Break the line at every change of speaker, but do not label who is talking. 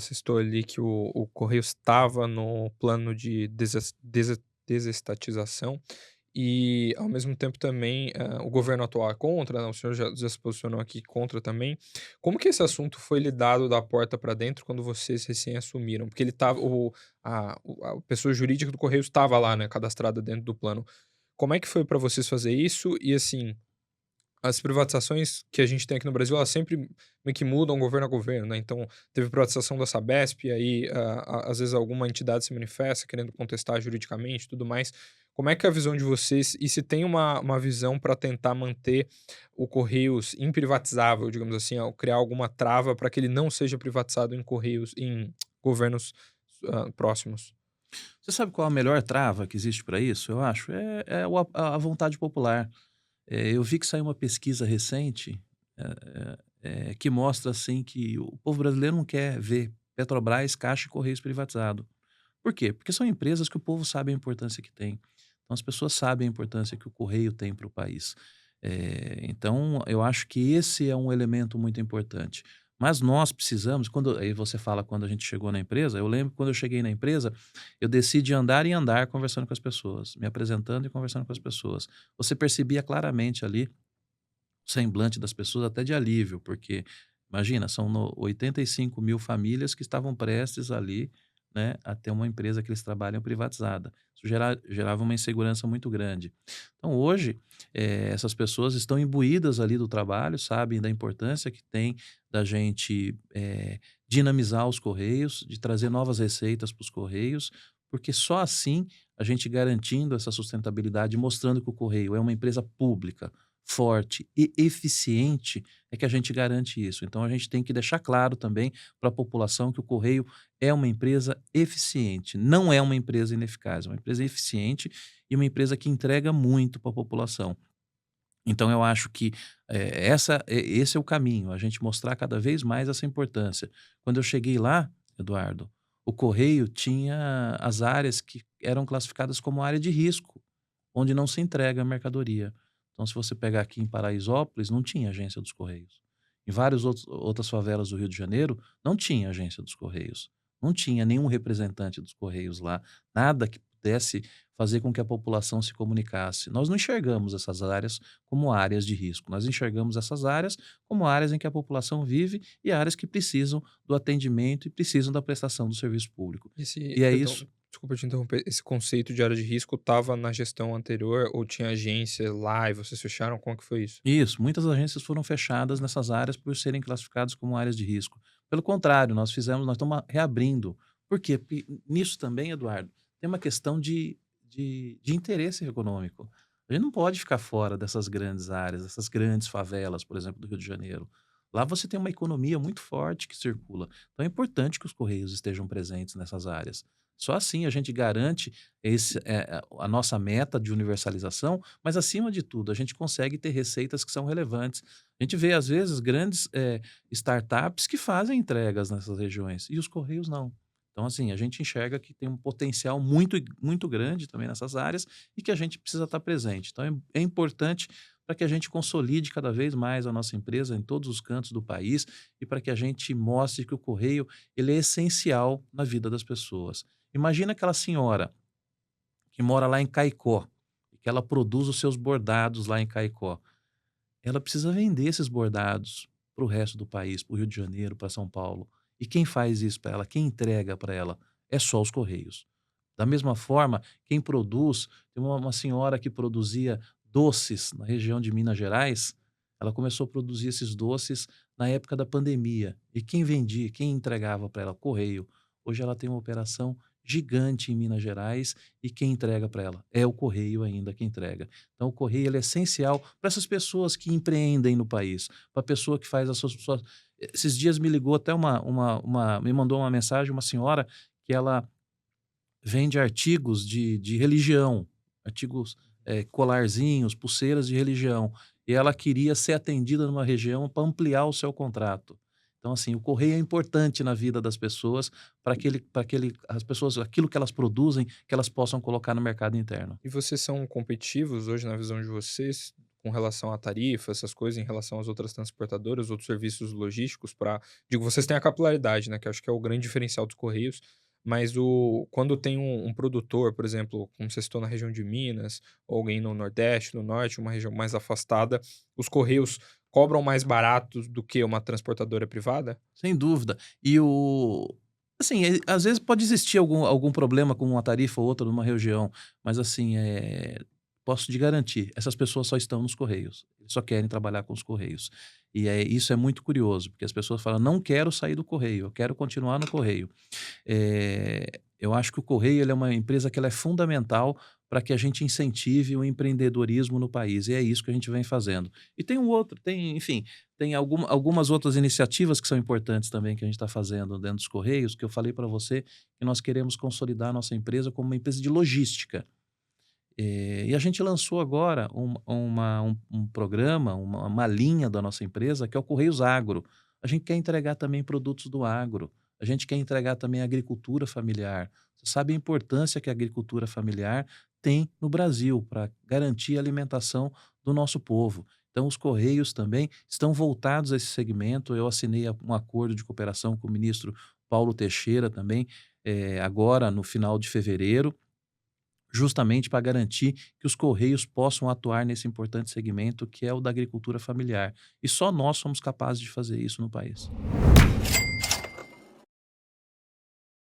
você citou ali que o Correios estava no plano de desestatização e, ao mesmo tempo, também, o governo atual é contra, né, o senhor já se posicionou aqui contra também. Como que esse assunto foi lidado da porta para dentro quando vocês recém assumiram? Porque ele estava a pessoa jurídica do Correios estava lá, né, cadastrada dentro do plano. Como é que foi para vocês fazer isso? E, assim, as privatizações que a gente tem aqui no Brasil, elas sempre meio que mudam governo a governo, né, então teve privatização da Sabesp, e aí, às vezes alguma entidade se manifesta querendo contestar juridicamente e tudo mais. Como é que é a visão de vocês e se tem uma visão para tentar manter o Correios imprivatizável, digamos assim, ao criar alguma trava para que ele não seja privatizado em governos, próximos?
Você sabe qual a melhor trava que existe para isso? Eu acho, é a vontade popular. Eu vi que saiu uma pesquisa recente, que mostra, assim, que o povo brasileiro não quer ver Petrobras, Caixa e Correios privatizado. Por quê? Porque são empresas que o povo sabe a importância que tem. Então as pessoas sabem a importância que o correio tem para o país. Então eu acho que esse é um elemento muito importante. Mas nós precisamos, quando aí você fala quando a gente chegou na empresa, eu lembro que quando eu cheguei na empresa, eu desci de andar em andar conversando com as pessoas, me apresentando e conversando com as pessoas. Você percebia claramente ali o semblante das pessoas até de alívio, porque imagina, são 85 mil famílias que estavam prestes ali, né, a ter uma empresa que eles trabalham privatizada. Isso gerava uma insegurança muito grande. Então hoje, essas pessoas estão imbuídas ali do trabalho, sabem da importância que tem da gente, dinamizar os correios, de trazer novas receitas para os correios, porque só assim a gente garantindo essa sustentabilidade, mostrando que o correio é uma empresa pública, forte e eficiente, é que a gente garante isso. Então a gente tem que deixar claro também para a população que o correio é uma empresa eficiente, não é uma empresa ineficaz, é uma empresa eficiente e uma empresa que entrega muito para a população. Então eu acho que, esse é o caminho, a gente mostrar cada vez mais essa importância. Quando eu cheguei lá, Eduardo, o correio tinha as áreas que eram classificadas como área de risco, onde não se entrega a mercadoria. Então se você pegar aqui em Paraisópolis, não tinha agência dos correios. Em várias outras favelas do Rio de Janeiro, não tinha agência dos correios. Não tinha nenhum representante dos correios lá, nada que pudesse fazer com que a população se comunicasse. Nós não enxergamos essas áreas como áreas de risco. Nós enxergamos essas áreas como áreas em que a população vive e áreas que precisam do atendimento e precisam da prestação do serviço público.
Esse
E é
perdão,
isso.
desculpa te interromper, esse conceito de área de risco estava na gestão anterior ou tinha agência lá e vocês fecharam? Como que foi isso?
Isso, muitas agências foram fechadas nessas áreas por serem classificadas como áreas de risco. Pelo contrário, nós estamos reabrindo. Por quê? Porque nisso também, Eduardo, tem uma questão de interesse econômico. A gente não pode ficar fora dessas grandes áreas, dessas grandes favelas, por exemplo, do Rio de Janeiro. Lá você tem uma economia muito forte que circula. Então é importante que os Correios estejam presentes nessas áreas. Só assim a gente garante a nossa meta de universalização, mas acima de tudo, a gente consegue ter receitas que são relevantes. A gente vê, às vezes, grandes startups que fazem entregas nessas regiões e os Correios não. Então, assim, a gente enxerga que tem um potencial muito, muito grande também nessas áreas e que a gente precisa estar presente. Então, é importante para que a gente consolide cada vez mais a nossa empresa em todos os cantos do país e para que a gente mostre que o Correio ele é essencial na vida das pessoas. Imagina aquela senhora que mora lá em Caicó, e que ela produz os seus bordados lá em Caicó. Ela precisa vender esses bordados para o resto do país, para o Rio de Janeiro, para São Paulo. E quem faz isso para ela, quem entrega para ela, é só os Correios. Da mesma forma, quem produz, tem uma senhora que produzia doces na região de Minas Gerais, ela começou a produzir esses doces na época da pandemia. E quem vendia, quem entregava para ela? Correio. Hoje ela tem uma operação gigante em Minas Gerais e quem entrega para ela? É o Correio ainda que entrega. Então o Correio ele é essencial para essas pessoas que empreendem no país, para a pessoa que faz as suas esses dias me ligou até me mandou uma mensagem uma senhora que ela vende artigos de religião, artigos, colarzinhos, pulseiras de religião, e ela queria ser atendida numa região para ampliar o seu contrato. Então, assim, o correio é importante na vida das pessoas para que as pessoas aquilo que elas produzem, que elas possam colocar no mercado interno.
E vocês são competitivos hoje na visão de vocês com relação à tarifa, essas coisas, em relação às outras transportadoras, outros serviços logísticos para digo, vocês têm a capilaridade, né, que eu acho que é o grande diferencial dos Correios, mas quando tem um produtor, por exemplo, como você citou na região de Minas, ou alguém no Nordeste, no Norte, uma região mais afastada, os Correios cobram mais baratos do que uma transportadora privada?
Sem dúvida. E o assim, às vezes pode existir algum problema com uma tarifa ou outra numa região, mas assim, posso te garantir, essas pessoas só estão nos Correios, eles só querem trabalhar com os Correios. E isso é muito curioso, porque as pessoas falam: "Não quero sair do Correio, eu quero continuar no Correio". Eu acho que o Correio ele é uma empresa que ela é fundamental para que a gente incentive o empreendedorismo no país, e é isso que a gente vem fazendo. E tem um outro, enfim, tem algumas outras iniciativas que são importantes também que a gente está fazendo dentro dos Correios, que eu falei para você que nós queremos consolidar a nossa empresa como uma empresa de logística. E a gente lançou agora um programa, uma linha da nossa empresa, que é o Correios Agro. A gente quer entregar também produtos do agro, a gente quer entregar também agricultura familiar. Você sabe a importância que a agricultura familiar tem no Brasil para garantir a alimentação do nosso povo. Então, os Correios também estão voltados a esse segmento. Eu assinei um acordo de cooperação com o ministro Paulo Teixeira também, agora no final de fevereiro, justamente para garantir que os Correios possam atuar nesse importante segmento que é o da agricultura familiar. E só nós somos capazes de fazer isso no país.